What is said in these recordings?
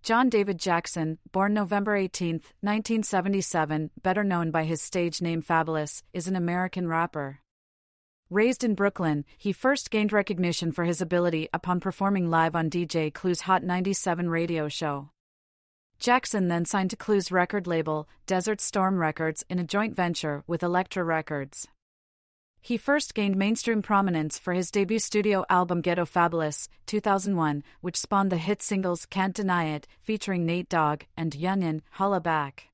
John David Jackson, born November 18, 1977, better known by his stage name Fabolous, is an American rapper. Raised in Brooklyn, he first gained recognition for his ability upon performing live on DJ Clue's Hot 97 radio show. Jackson then signed to Clue's record label, Desert Storm Records, in a joint venture with Elektra Records. He first gained mainstream prominence for his debut studio album Ghetto Fabolous, 2001, which spawned the hit singles Can't Deny It, featuring Nate Dogg, and Yunyan, Holla Back.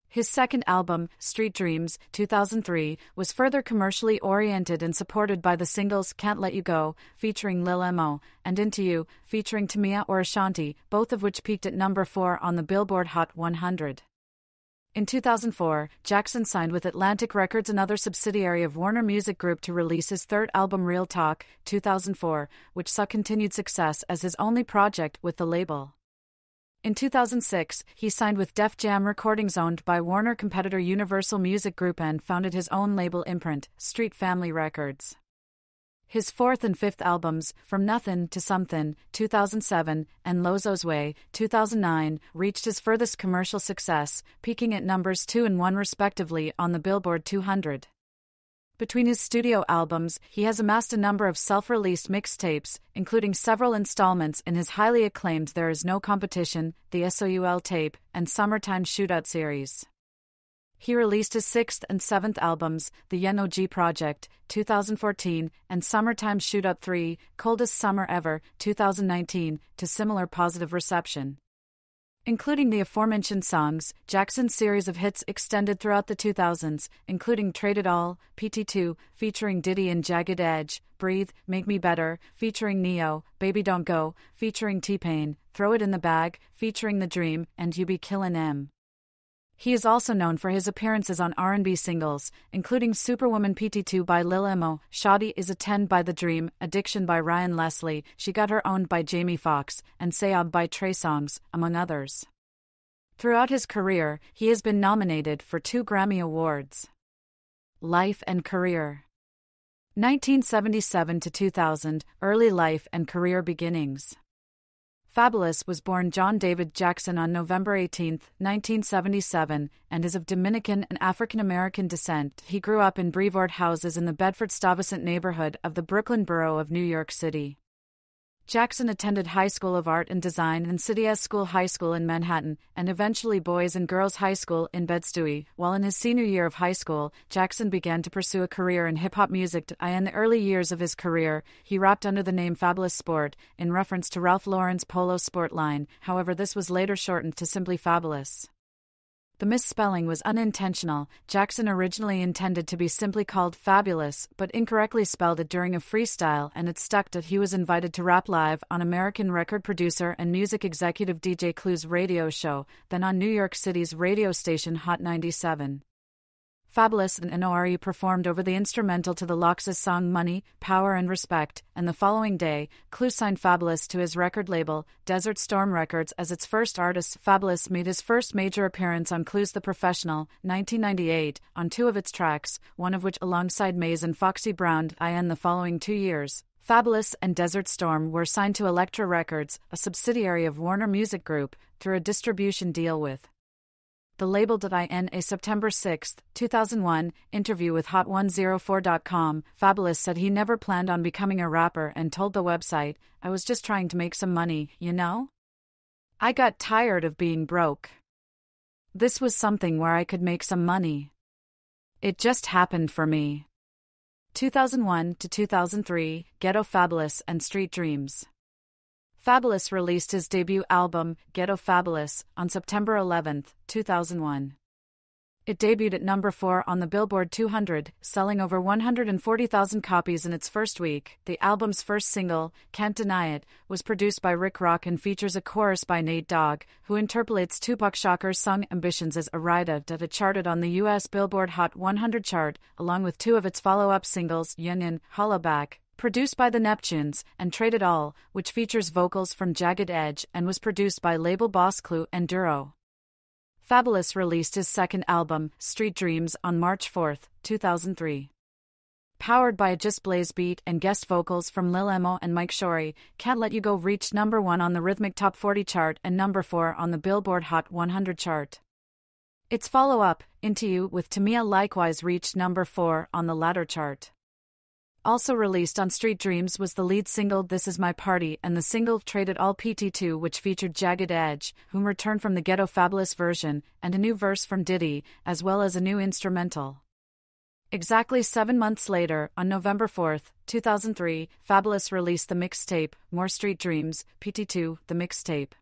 His second album, Street Dreams, 2003, was further commercially oriented and supported by the singles Can't Let You Go, featuring Lil Mo, and Into You, featuring Tamia or Ashanti, both of which peaked at number 4 on the Billboard Hot 100. In 2004, Jackson signed with Atlantic Records, another subsidiary of Warner Music Group, to release his third album Real Talk, 2004, which saw continued success as his only project with the label. In 2006, he signed with Def Jam Recordings, owned by Warner competitor Universal Music Group, and founded his own label imprint, Street Family Records. His fourth and fifth albums, From Nothin' to Somethin', 2007, and Lozo's Way, 2009, reached his furthest commercial success, peaking at numbers 2 and 1 respectively on the Billboard 200. Between his studio albums, he has amassed a number of self-released mixtapes, including several installments in his highly acclaimed There Is No Competition, the SOUL tape, and Summertime Shootout series. He released his sixth and seventh albums, The Yen OG Project, 2014, and Summertime Shootout 3, Coldest Summer Ever, 2019, to similar positive reception. Including the aforementioned songs, Jackson's series of hits extended throughout the 2000s, including Trade It All, PT2, featuring Diddy and Jagged Edge, Breathe, Make Me Better, featuring Neo, Baby Don't Go, featuring T-Pain, Throw It in the Bag, featuring The Dream, and You Be Killin' 'Em. He is also known for his appearances on R&B singles, including Superwoman PT2 by Lil Mo, Shawty Is a 10 by The Dream, Addiction by Ryan Leslie, She Got Her Owned by Jamie Foxx, and Sayab by Trey Songz, among others. Throughout his career, he has been nominated for 2 Grammy Awards. Life and career. 1977 to 2000, early life and career beginnings. Fabolous was born John David Jackson on November 18, 1977, and is of Dominican and African-American descent. He grew up in Brevoort houses in the Bedford-Stuyvesant neighborhood of the Brooklyn borough of New York City. Jackson attended High School of Art and Design and City S School High School in Manhattan, and eventually Boys and Girls High School in Bed-Stuy. While in his senior year of high school, Jackson began to pursue a career in hip-hop music. In the early years of his career, he rapped under the name Fabolous Sport, in reference to Ralph Lauren's Polo Sport line. However, this was later shortened to simply Fabolous. The misspelling was unintentional. Jackson originally intended to be simply called Fabolous, but incorrectly spelled it during a freestyle, and it stuck. He was invited to rap live on American record producer and music executive DJ Clue's radio show, then on New York City's radio station Hot 97. Fabolous and NORE performed over the instrumental to the Lox's song Money, Power and Respect, and the following day, Clue signed Fabolous to his record label, Desert Storm Records, as its first artist. Fabolous made his first major appearance on Clue's The Professional, 1998, on 2 of its tracks, one of which alongside Maze and Foxy Brown. In the following 2 years, Fabolous and Desert Storm were signed to Elektra Records, a subsidiary of Warner Music Group, through a distribution deal with the label. In a September 6, 2001, interview with Hot104.com, Fabolous said he never planned on becoming a rapper and told the website, "I was just trying to make some money, you know? I got tired of being broke. This was something where I could make some money. It just happened for me." 2001 to 2003, Ghetto Fabolous and Street Dreams. Fabolous released his debut album, Ghetto Fabolous, on September 11, 2001. It debuted at number 4 on the Billboard 200, selling over 140,000 copies in its first week. The album's first single, Can't Deny It, was produced by Rick Rock and features a chorus by Nate Dogg, who interpolates Tupac Shakur's song Ambitions as a Rida. It charted on the U.S. Billboard Hot 100 chart, along with 2 of its follow-up singles, Yunyan, Holla Back, produced by the Neptunes, and Trade It All, which features vocals from Jagged Edge and was produced by label boss Clue and Duro. Fabolous released his second album, Street Dreams, on March 4, 2003. Powered by a Just Blaze beat and guest vocals from Lil Emo and Mike Shorey, Can't Let You Go reached number 1 on the Rhythmic Top 40 chart and number 4 on the Billboard Hot 100 chart. Its follow-up, Into You with Tamia, likewise reached number 4 on the latter chart. Also released on Street Dreams was the lead single This Is My Party and the single Trade It All PT2, which featured Jagged Edge, whom returned from the Ghetto Fabolous version, and a new verse from Diddy, as well as a new instrumental. Exactly 7 months later, on November 4, 2003, Fabolous released the mixtape, More Street Dreams, PT2, the mixtape.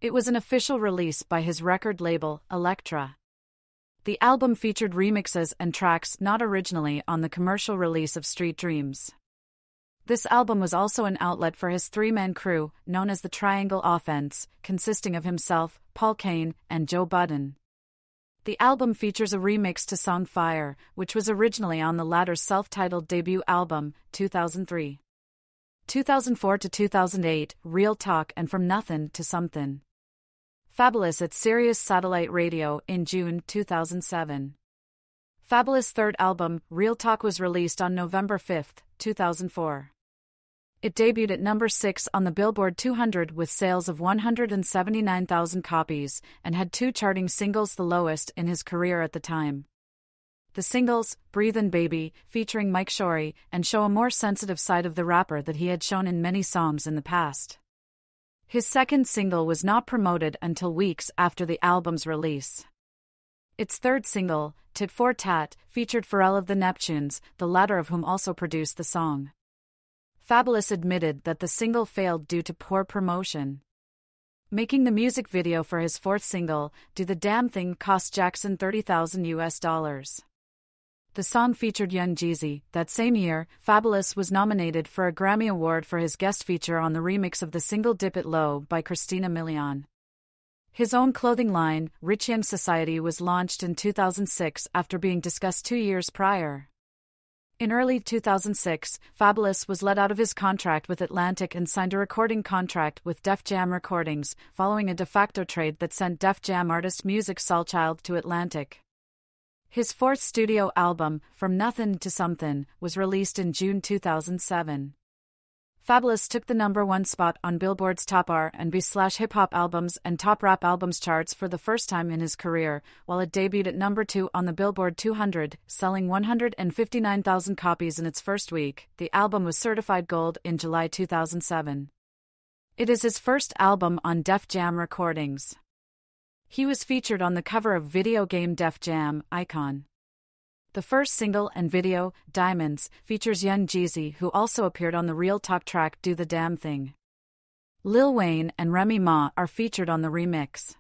It was an official release by his record label, Elektra. The album featured remixes and tracks not originally on the commercial release of Street Dreams. This album was also an outlet for his three-man crew, known as the Triangle Offense, consisting of himself, Paul Kane, and Joe Budden. The album features a remix to song Fire, which was originally on the latter's self-titled debut album, 2003. 2004 to 2008, Real Talk and From Nothing to Something. Fabolous at Sirius Satellite Radio in June 2007. Fabolous' third album, Real Talk, was released on November 5, 2004. It debuted at number 6 on the Billboard 200 with sales of 179,000 copies, and had 2 charting singles, the lowest in his career at the time. The singles, Breathin' Baby, featuring Mike Shorey, and show a more sensitive side of the rapper that he had shown in many songs in the past. His second single was not promoted until weeks after the album's release. Its third single, Tit for Tat, featured Pharrell of the Neptunes, the latter of whom also produced the song. Fabolous admitted that the single failed due to poor promotion. Making the music video for his fourth single, Do the Damn Thing, cost Jackson $30,000. The song featured Young Jeezy. That same year, Fabolous was nominated for a Grammy Award for his guest feature on the remix of the single Dip It Low by Christina Milian. His own clothing line, Rich Young Society, was launched in 2006 after being discussed 2 years prior. In early 2006, Fabolous was let out of his contract with Atlantic and signed a recording contract with Def Jam Recordings, following a de facto trade that sent Def Jam artist Musiq Soulchild to Atlantic. His fourth studio album, From Nothing to Something, was released in June 2007. Fabolous took the number 1 spot on Billboard's Top R&B/Hip-Hop Albums and Top Rap Albums charts for the first time in his career, while it debuted at number 2 on the Billboard 200, selling 159,000 copies in its first week. The album was certified gold in July 2007. It is his first album on Def Jam Recordings. He was featured on the cover of video game Def Jam Icon. The first single and video, Diamonds, features Young Jeezy, who also appeared on the Real Talk track Do the Damn Thing. Lil Wayne and Remy Ma are featured on the remix.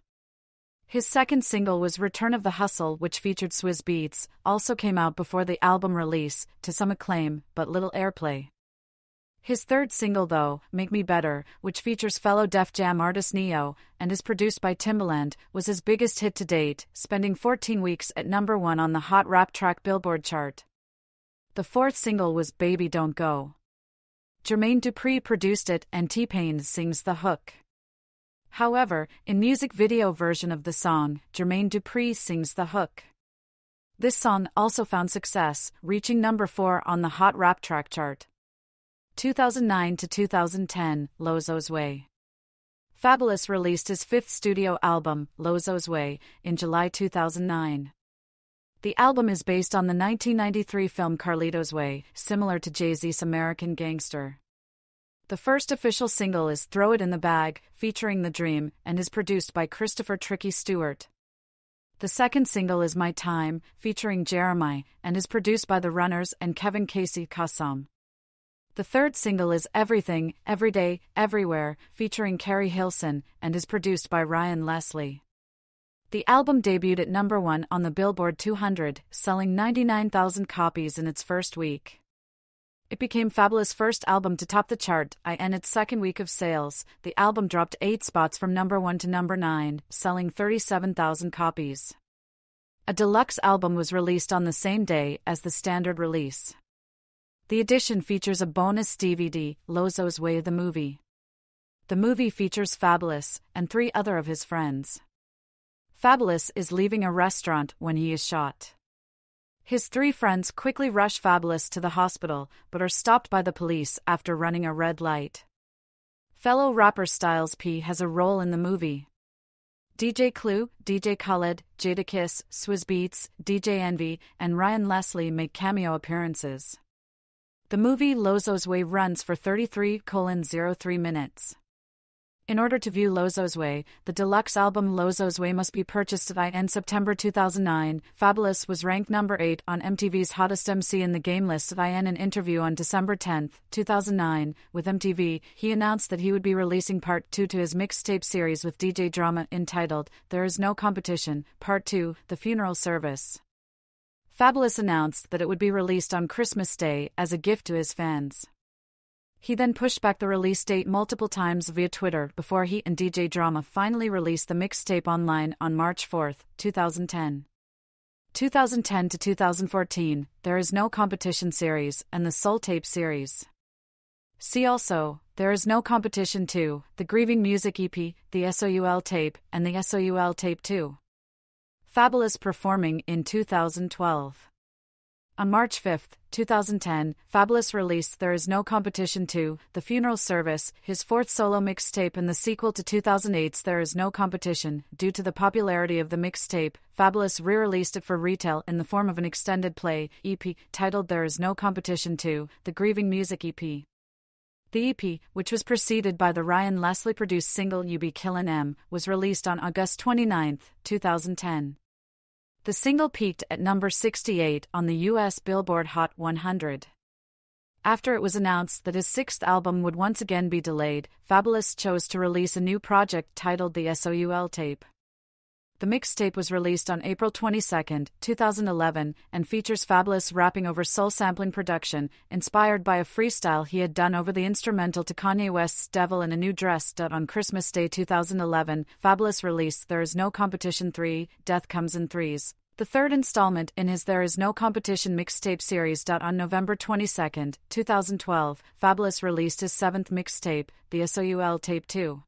His second single was Return of the Hustle, which featured Swizz Beatz, also came out before the album release, to some acclaim, but little airplay. His third single, though, Make Me Better, which features fellow Def Jam artist Neo, and is produced by Timbaland, was his biggest hit to date, spending 14 weeks at number 1 on the Hot Rap Track Billboard chart. The fourth single was Baby Don't Go. Jermaine Dupri produced it and T-Pain sings the hook. However, in music video version of the song, Jermaine Dupri sings the hook. This song also found success, reaching number 4 on the Hot Rap Track chart. 2009 to 2010, Lozo's Way. Fabolous released his fifth studio album, Lozo's Way, in July 2009. The album is based on the 1993 film Carlito's Way, similar to Jay-Z's American Gangster. The first official single is Throw It in the Bag, featuring The Dream, and is produced by Christopher Tricky Stewart. The second single is My Time, featuring Jeremiah, and is produced by The Runners and Kevin Casey Kasam. The third single is Everything, Everyday, Everywhere, featuring Carrie Hilson, and is produced by Ryan Leslie. The album debuted at number 1 on the Billboard 200, selling 99,000 copies in its first week. It became Fabolous' first album to top the chart, in its second week of sales. The album dropped 8 spots from number 1 to number 9, selling 37,000 copies. A deluxe album was released on the same day as the standard release. The edition features a bonus DVD, Lozo's Way the Movie. The movie features Fabolous and 3 other of his friends. Fabolous is leaving a restaurant when he is shot. His three friends quickly rush Fabolous to the hospital, but are stopped by the police after running a red light. Fellow rapper Styles P has a role in the movie. DJ Clue, DJ Khaled, Jadakiss, Swizz Beatz, DJ Envy, and Ryan Leslie make cameo appearances. The movie Lozo's Way runs for 33:03 minutes. In order to view Lozo's Way, the deluxe album Lozo's Way must be purchased in September 2009. Fabolous was ranked number 8 on MTV's Hottest MC in the Game list. In an interview on December 10, 2009, with MTV, he announced that he would be releasing Part 2 to his mixtape series with DJ Drama entitled There Is No Competition, Part 2, The Funeral Service. Fabolous announced that it would be released on Christmas Day as a gift to his fans. He then pushed back the release date multiple times via Twitter before he and DJ Drama finally released the mixtape online on March 4, 2010. 2010 to 2014, There Is No Competition series and the Soul Tape series. See also, There Is No Competition 2, the Grieving Music EP, the SOUL Tape, and the SOUL Tape 2. Fabolous performing in 2012. On March 5, 2010, Fabolous released There Is No Competition 2, The Funeral Service, his fourth solo mixtape and the sequel to 2008's There Is No Competition. Due to the popularity of the mixtape, Fabolous re-released it for retail in the form of an extended play EP titled There Is No Competition 2, The Grieving Music EP. The EP, which was preceded by the Ryan Leslie produced single You Be Killin' Em, was released on August 29, 2010. The single peaked at number 68 on the U.S. Billboard Hot 100. After it was announced that his sixth album would once again be delayed, Fabolous chose to release a new project titled the SOUL Tape. The mixtape was released on April 22, 2011, and features Fabolous rapping over soul sampling production, inspired by a freestyle he had done over the instrumental to Kanye West's Devil in a New Dress. On Christmas Day 2011, Fabolous released There Is No Competition 3, Death Comes in Threes, the third installment in his There Is No Competition mixtape series. On November 22, 2012, Fabolous released his seventh mixtape, the SOUL Tape 2.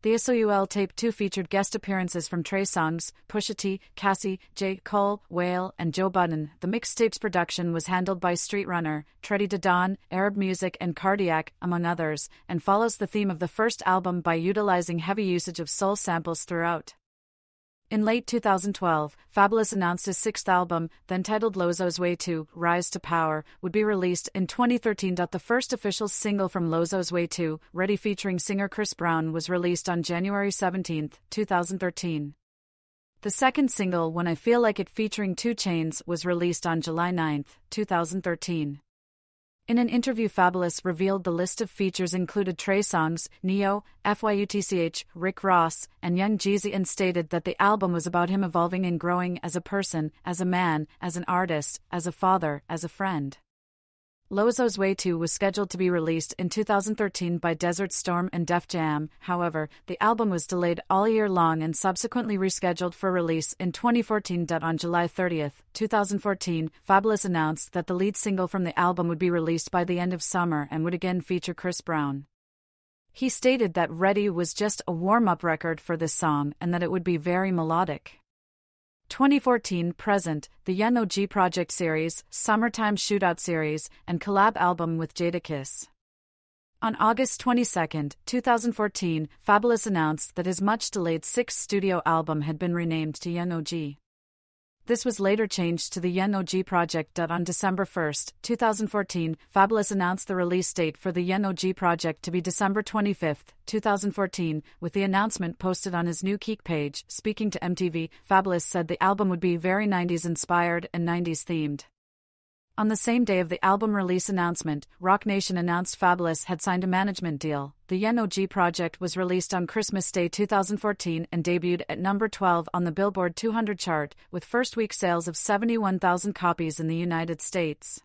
The SOUL Tape 2 featured guest appearances from Trey Songz, Pusha T, Cassie, J. Cole, Whale, and Joe Budden. The mixtape's production was handled by Street Runner, Treddy Dadon, Arab Music, and Cardiac, among others, and follows the theme of the first album by utilizing heavy usage of soul samples throughout. In late 2012, Fabolous announced his sixth album, then titled Lozo's Way 2, Rise to Power, would be released in 2013. The first official single from Lozo's Way 2, Ready featuring singer Chris Brown, was released on January 17, 2013. The second single, When I Feel Like It featuring 2 Chainz, was released on July 9, 2013. In an interview, Fabolous revealed the list of features included Trey Songz, Neo, FYUTCH, Rick Ross, and Young Jeezy, and stated that the album was about him evolving and growing as a person, as a man, as an artist, as a father, as a friend. Lozo's Way 2 was scheduled to be released in 2013 by Desert Storm and Def Jam. However, the album was delayed all year long and subsequently rescheduled for release in 2014. On July 30, 2014, Fabolous announced that the lead single from the album would be released by the end of summer and would again feature Chris Brown. He stated that Ready was just a warm-up record for this song and that it would be very melodic. 2014 present, the Young OG Project series, Summertime Shootout series, and collab album with Jadakiss. On August 22, 2014, Fabolous announced that his much-delayed sixth studio album had been renamed to Young OG. This was later changed to the Young OG Project. On December 1, 2014, Fabolous announced the release date for the Young OG Project to be December 25, 2014, with the announcement posted on his new Keek page. Speaking to MTV, Fabolous said the album would be very 90s inspired and 90s themed. On the same day of the album release announcement, Roc Nation announced Fabolous had signed a management deal. The Young OG Project was released on Christmas Day 2014 and debuted at number 12 on the Billboard 200 chart, with first-week sales of 71,000 copies in the United States.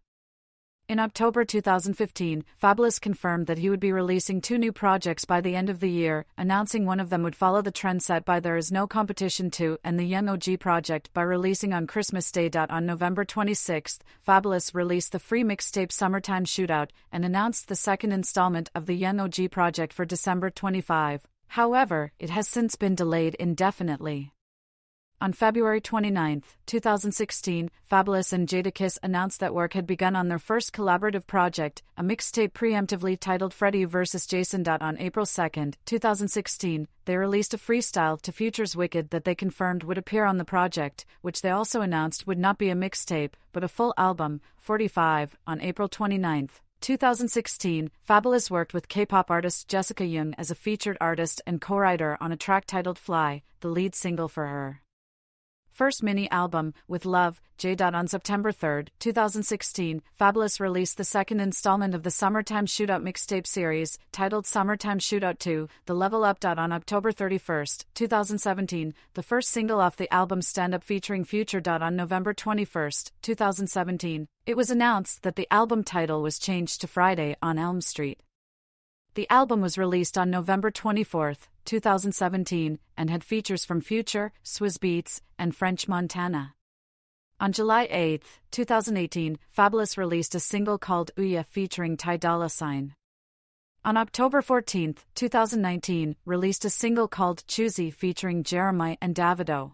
In October 2015, Fabolous confirmed that he would be releasing 2 new projects by the end of the year, announcing one of them would follow the trend set by There Is No Competition 2 and the Young OG Project by releasing on Christmas Day. On November 26, Fabolous released the free mixtape Summertime Shootout and announced the second installment of the Young OG Project for December 25. However, it has since been delayed indefinitely. On February 29, 2016, Fabolous and Jadakiss announced that work had begun on their first collaborative project, a mixtape preemptively titled Freddie vs. Jason. On April 2, 2016, they released a freestyle to Future's Wicked that they confirmed would appear on the project, which they also announced would not be a mixtape, but a full album, 45, on April 29. 2016, Fabolous worked with K-pop artist Jessica Jung as a featured artist and co-writer on a track titled Fly, the lead single for her first mini-album, With Love, J. On September 3, 2016, Fabolous released the second installment of the Summertime Shootout mixtape series, titled Summertime Shootout 2, The Level Up. On October 31, 2017, the first single off the album Stand Up featuring Future. On November 21, 2017, it was announced that the album title was changed to Friday on Elm Street. The album was released on November 24, 2017, and had features from Future, Swizz Beatz, and French Montana. On July 8, 2018, Fabolous released a single called Ouya featuring Ty Dolla $ign. On October 14, 2019, released a single called Choosy featuring Jeremiah and Davido.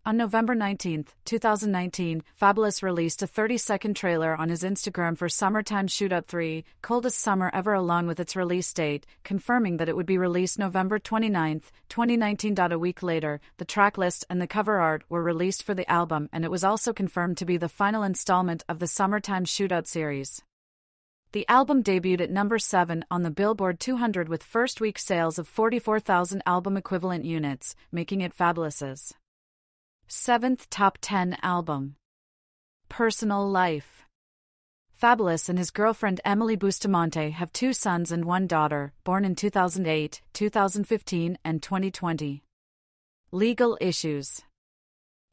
On November 19, 2019, Fabolous released a 30-second trailer on his Instagram for Summertime Shootout 3, Coldest Summer Ever, along with its release date, confirming that it would be released November 29, 2019. A week later, the track list and the cover art were released for the album, and it was also confirmed to be the final installment of the Summertime Shootout series. The album debuted at number 7 on the Billboard 200 with first-week sales of 44,000 album equivalent units, making it Fabolous's 7th top 10 album. Personal life. Fabolous and his girlfriend Emily Bustamante have 2 sons and 1 daughter, born in 2008, 2015, and 2020. Legal issues.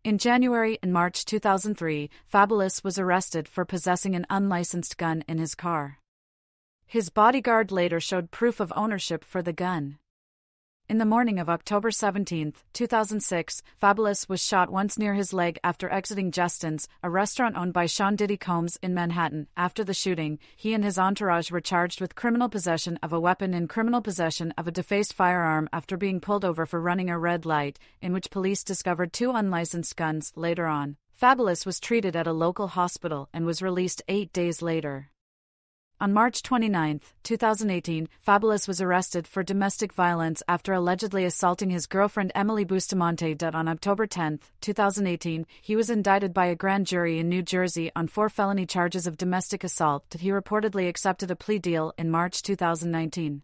In January and March 2003, Fabolous was arrested for possessing an unlicensed gun in his car. His bodyguard later showed proof of ownership for the gun. In the morning of October 17, 2006, Fabolous was shot once near his leg after exiting Justin's, a restaurant owned by Sean Diddy Combs in Manhattan. After the shooting, he and his entourage were charged with criminal possession of a weapon and criminal possession of a defaced firearm after being pulled over for running a red light, in which police discovered 2 unlicensed guns. Later on, Fabolous was treated at a local hospital and was released 8 days later. On March 29, 2018, Fabolous was arrested for domestic violence after allegedly assaulting his girlfriend Emily Bustamante. On October 10, 2018, he was indicted by a grand jury in New Jersey on 4 felony charges of domestic assault. He reportedly accepted a plea deal in March 2019.